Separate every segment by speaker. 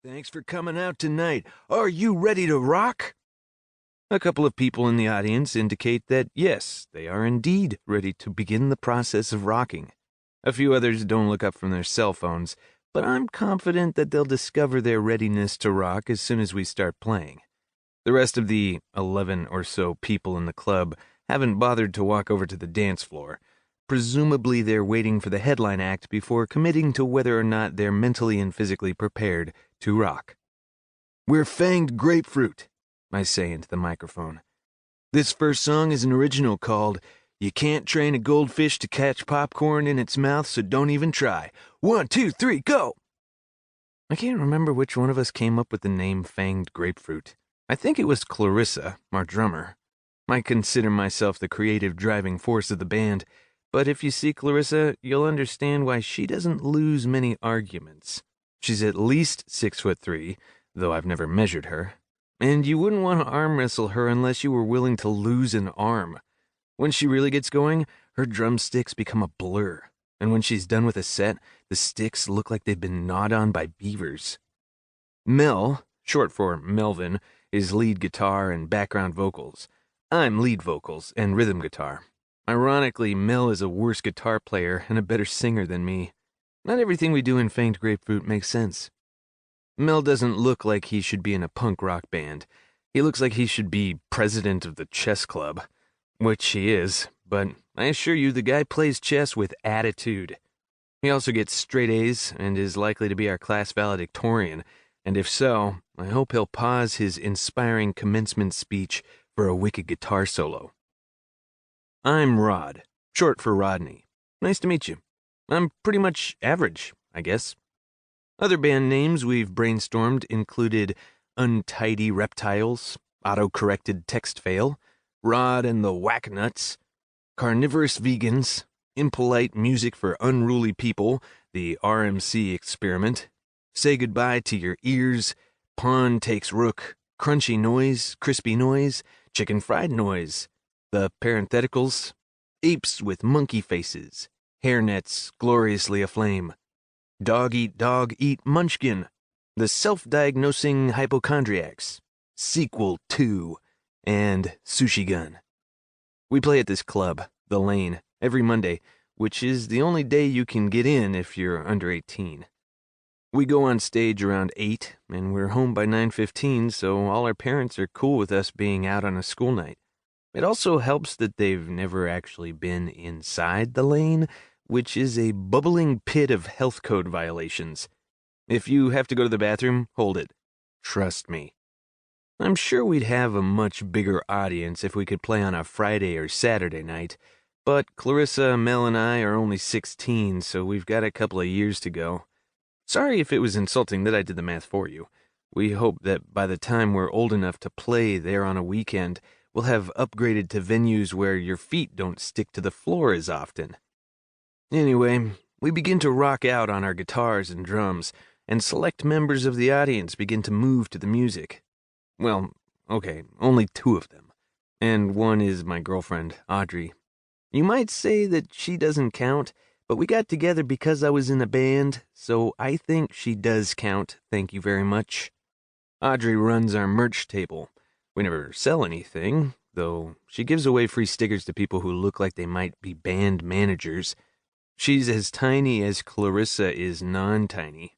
Speaker 1: Thanks for coming out tonight. Are you ready to rock? A couple of people in the audience indicate that yes, they are indeed ready to begin the process of rocking. A few others don't look up from their cell phones, but I'm confident that they'll discover their readiness to rock as soon as we start playing. The rest of the 11 or so people in the club haven't bothered to walk over to the dance floor. Presumably they're waiting for the headline act before committing to whether or not they're mentally and physically prepared to rock. We're Fanged Grapefruit, I say into the microphone. This first song is an original called You Can't Train a Goldfish to Catch Popcorn in Its Mouth, So Don't Even Try. 1, 2, 3, go! I can't remember which one of us came up with the name Fanged Grapefruit. I think it was Clarissa, our drummer. I consider myself the creative driving force of the band, but if you see Clarissa, you'll understand why she doesn't lose many arguments. She's at least 6'3", though I've never measured her. And you wouldn't want to arm wrestle her unless you were willing to lose an arm. When she really gets going, her drumsticks become a blur. And when she's done with a set, the sticks look like they've been gnawed on by beavers. Mel, short for Melvin, is lead guitar and background vocals. I'm lead vocals and rhythm guitar. Ironically, Mel is a worse guitar player and a better singer than me. Not everything we do in Fanged Grapefruit makes sense. Mel doesn't look like he should be in a punk rock band. He looks like he should be president of the chess club, which he is, but I assure you the guy plays chess with attitude. He also gets straight A's and is likely to be our class valedictorian, and if so, I hope he'll pause his inspiring commencement speech for a wicked guitar solo. I'm Rod, short for Rodney. Nice to meet you. I'm pretty much average, I guess. Other band names we've brainstormed included Untidy Reptiles, Autocorrected Text Fail, Rod and the Whack Nuts, Carnivorous Vegans, Impolite Music for Unruly People, the RMC Experiment, Say Goodbye to Your Ears, Pawn Takes Rook, Crunchy Noise, Crispy Noise, Chicken Fried Noise, the Parentheticals, Apes with Monkey Faces, Hairnets Gloriously Aflame, Dog Eat Munchkin, The Self-Diagnosing Hypochondriacs, Sequel 2, and Sushi Gun. We play at this club, The Lane, every Monday, which is the only day you can get in if you're under 18. We go on stage around 8, and we're home by 9:15, so all our parents are cool with us being out on a school night. It also helps that they've never actually been inside the lane, which is a bubbling pit of health code violations. If you have to go to the bathroom, hold it. Trust me. I'm sure we'd have a much bigger audience if we could play on a Friday or Saturday night, but Clarissa, Mel, and I are only 16, so we've got a couple of years to go. Sorry if it was insulting that I did the math for you. We hope that by the time we're old enough to play there on a weekend, we'll have upgraded to venues where your feet don't stick to the floor as often. Anyway, we begin to rock out on our guitars and drums, and select members of the audience begin to move to the music. Well, okay, only 2 of them. And one is my girlfriend, Audrey. You might say that she doesn't count, but we got together because I was in a band, so I think she does count, thank you very much. Audrey runs our merch table. We never sell anything, though she gives away free stickers to people who look like they might be band managers. She's as tiny as Clarissa is non-tiny.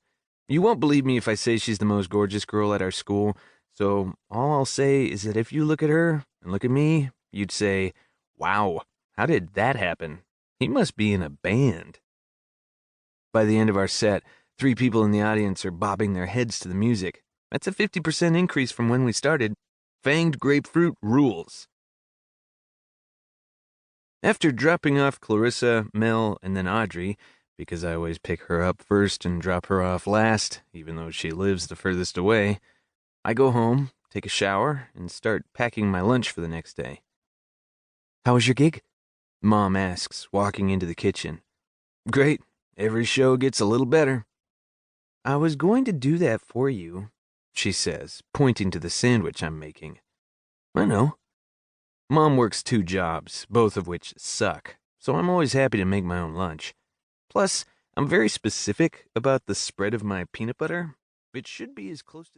Speaker 1: You won't believe me if I say she's the most gorgeous girl at our school, so all I'll say is that if you look at her and look at me, you'd say, wow, how did that happen? He must be in a band. By the end of our set, 3 people in the audience are bobbing their heads to the music. That's a 50% increase from when we started. Fanged Grapefruit rules. After dropping off Clarissa, Mel, and then Audrey, because I always pick her up first and drop her off last, even though she lives the furthest away, I go home, take a shower, and start packing my lunch for the next day. How was your gig? Mom asks, walking into the kitchen. Great. Every show gets a little better. I was going to do that for you, she says, pointing to the sandwich I'm making. I know. Mom works 2 jobs, both of which suck, so I'm always happy to make my own lunch. Plus, I'm very specific about the spread of my peanut butter, It should be as close to